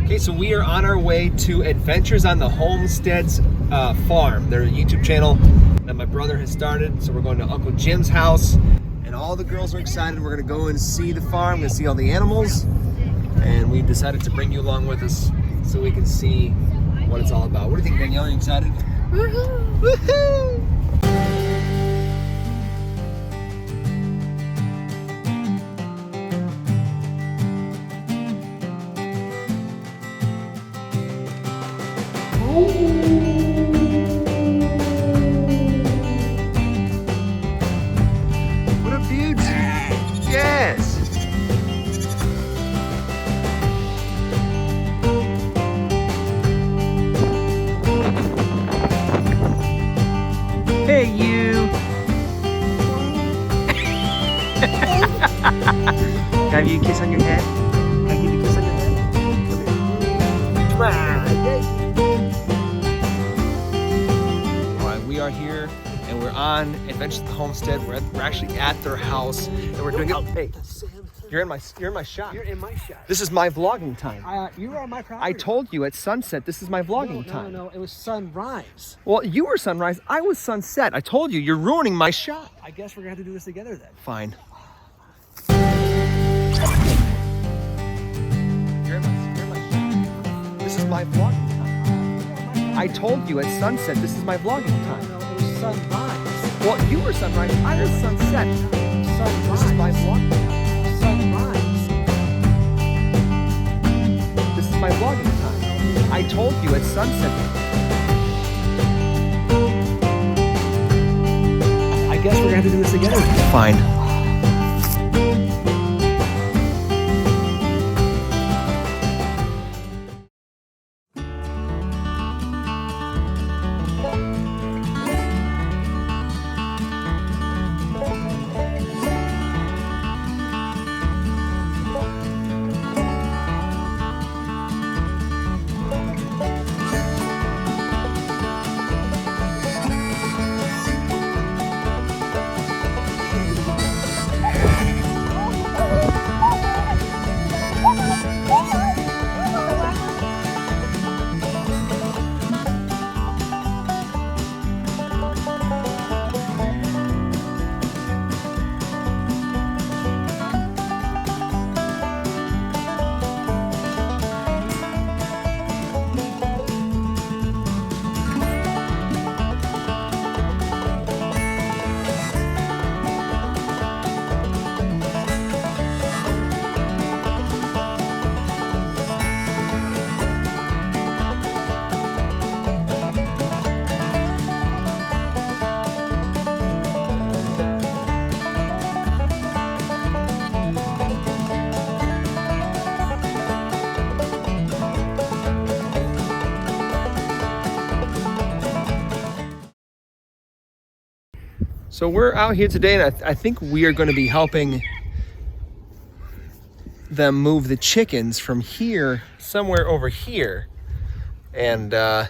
Okay, so we are on our way to Adventures on the Homestead's farm. Their YouTube channel that my brother has started. So we're going to Uncle Jim's house, and all the girls are excited. We're gonna go and see the farm, gonna see all the animals, and we decided to bring you along with us so we can see what it's all about. What do you think, Danielle? Are you excited? Woohoo! Woohoo! What a beauty! Yes! Hey, you! Can I give you a kiss on your head? Can I give you a kiss on your head? Come on! We are here and we're on Adventures at the Homestead. We're actually at their house and we're doing it. Hey, you're in my shot. You're in my shot. This is my vlogging time. You are on my property. I told you at sunset this is my vlogging time. No, it was sunrise. Well, you were sunrise. I was sunset. I told you, you're ruining my shot. I guess we're gonna have to do this together then. Fine. You're in my shot. This is my vlogging time. I told you at sunset this is my vlogging time. No, it was sunrise. Well, you were sunrise. I was sunset. Sunrise. This is my vlogging time. Sunrise. This is my vlogging time. I told you at sunset. I guess we're gonna have to do this together. Fine. So we're out here today, and I think we are going to be helping them move the chickens from here somewhere over here. And the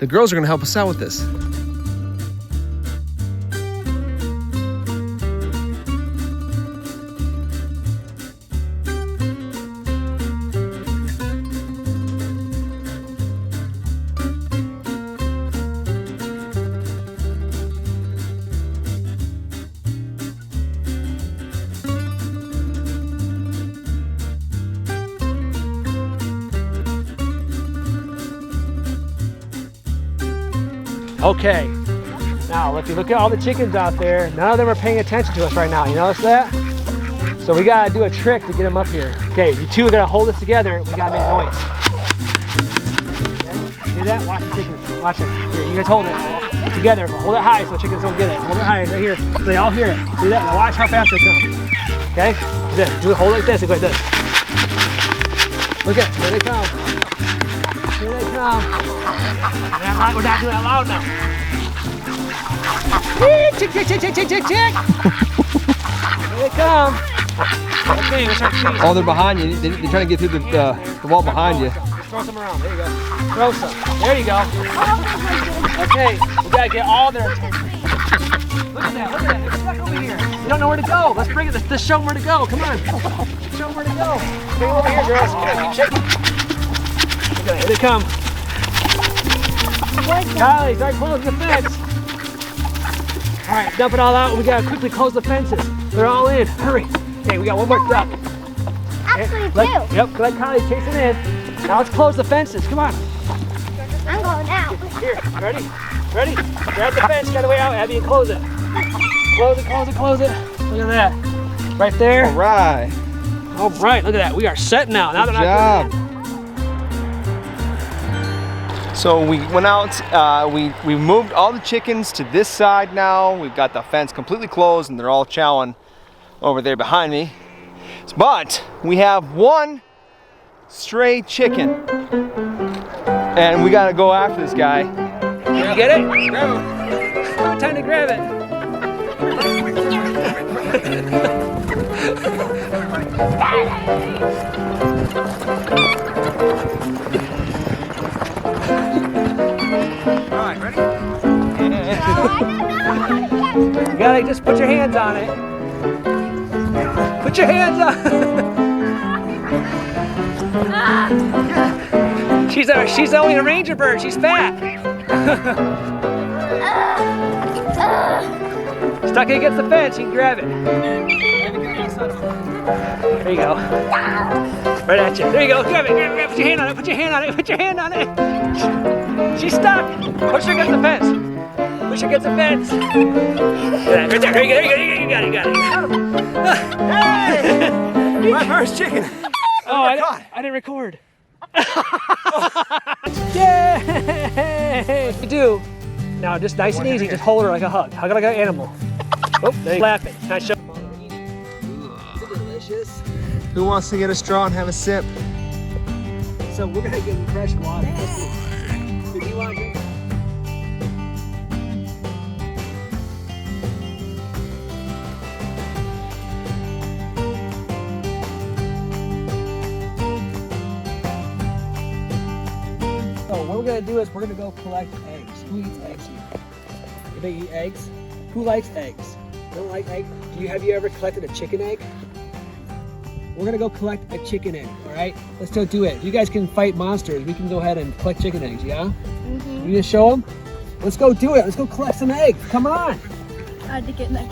girls are going to help us out with this. Okay. Now, if you look at all the chickens out there, none of them are paying attention to us right now. You notice that? So we gotta do a trick to get them up here. Okay, you two are gonna hold this together. We gotta make noise. Okay? See that? Watch the chickens. Watch it. Here, you guys hold it together. Hold it high so the chickens don't get it. Hold it high right here so they all hear it. See that? Now watch how fast they come. Okay? Do it. Hold it like this. Look like this. Look at here they come. Here they come. We're not doing it loud now. Tick, tick, tick, tick, tick, tick, tick. Here they come. Okay, let's start shooting. Oh, they're behind you. They're trying to get through the wall behind you. Just throw some around. There you go. Throw some. There you go. Okay, we gotta get all their attention. Look at that, look at that. They're stuck over here. You don't know where to go. Let's bring it. Let's show them where to go. Come on. Show them where to go. Bring them over here, girls. Come on, keep shaking. Look at that. Here they come. Kylie, start closing the fence. All right, dump it all out. We gotta quickly close the fences. They're all in. Hurry. Okay, we got one more step. Actually, Yep, two. let Kylie chase it in. Now let's close the fences. Come on. I'm going out. Here, ready? Ready? Grab the fence, get away out, Abby, and close it. Close it, close it, close it. Look at that. Right there. All right. All right, look at that. We are set now. Now Good they're not job. So we went out, we moved all the chickens to this side now. We've got the fence completely closed and they're all chowing over there behind me. But we have one stray chicken. And we gotta go after this guy. Can you get it? Grab him. Time to grab it. All right, ready? You gotta just put your hands on it. Put your hands on it. She's only a ranger bird. She's fat. Stuck it against the fence. You can grab it. There you go. Right at you. There you go. Grab it. Grab it. Grab it. Put your hand on it. Put your hand on it. Put your hand on it. She's stuck. Push her against the fence. Push her against the fence. Right there. There you go. There you go. You got it. You got it. Hey! My first chicken. Oh, I didn't record. Yay! You do. Now just nice and easy, just hold her like a hug. Hug her like an animal. Oh, there you go. Laughing. Nice show. Is it delicious? Who wants to get a straw and have a sip? So we're gonna get fresh water. Do you want to drink? So what we're gonna do is we're gonna go collect eggs. Who eats eggs here? Anybody eat eggs? Who likes eggs? Don't like eggs? Have you ever collected a chicken egg? We're gonna go collect a chicken egg, all right? Let's go do it. You guys can fight monsters. We can go ahead and collect chicken eggs, yeah? Mm-hmm. You gonna show them? Let's go do it. Let's go collect some eggs. Come on. I had to get in that.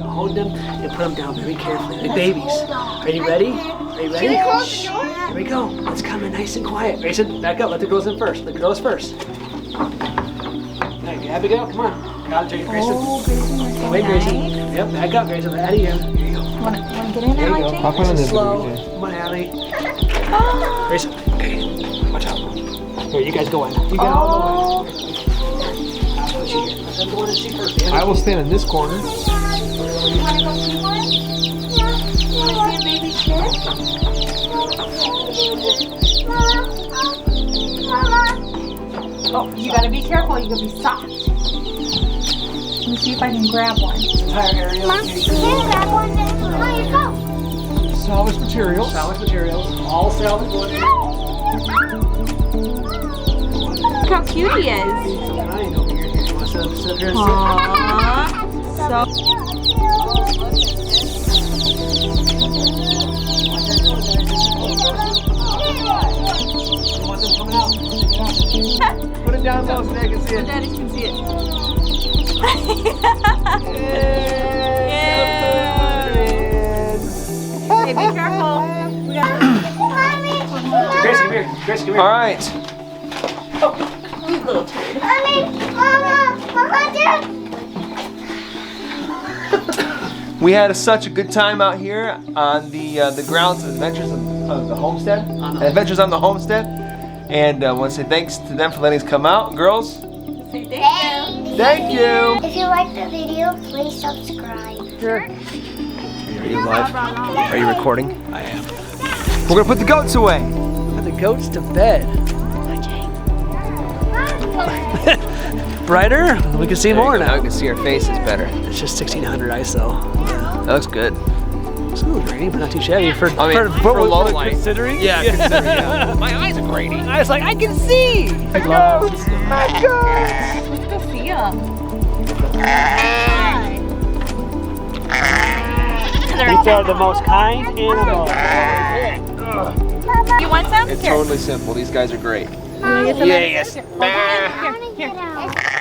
Hold them and put them down very carefully, like babies. Are you ready? Are you ready? Should we close the door? Here we go. Let's come in nice and quiet. Grayson, back up. Let the girls in first. The girls first. There you go, Abigail. Come on. Got it, Grayson. Oh, Grayson, you're so Wait, Grayson. nice. Yep, back up, Grayson. Let Addie in. There you go. Wanna get in There there, you like go. Jake? Hop on this Slow. one. Come on, Addie. Grayson. Okay. Watch out. Here, you guys go in. You get all the way. I'll put you here. Let them go in and see first. I will stand in this corner. You wanna go see one? Yeah. You wanna see a baby fish? Mama. Oh, you gotta be careful. You gotta be soft. Let me see if I can grab one. Entire area. Mom, Here you can go. you grab one? Oh, you go. Salvage materials. Salvage materials. All salvage wood. Look how cute he is. Some iron over here. You want to sit up here and sit? Aww. So You want them coming out? Put it down low so they can see it. daddy can see it. Hey, be careful. We got Gracie, come here. Gracie, come here. All right. you little turd. Mommy, Mama, We had such a good time out here on the grounds of Adventures of the Homestead. Adventures on the Homestead. And I want to say thanks to them for letting us come out. Girls, Say thank you. thank you. If you like the video, please subscribe. Sure. Are you live? Are you recording? I am. We're gonna put the goats away. Put the goats to bed. brighter, we can see There you more go. now. We can see our faces better. It's just 1600 ISO. That looks good. It's a little grainy, but not too shabby for for low light. Considering. Yeah, considering. Yeah. My eyes are grainy. I was like, I can see. Let's go see them. These are the most kind animals. You want some? It's Here. totally simple. These guys are great. You wanna get some? Yes. Here. Hold it in. Here.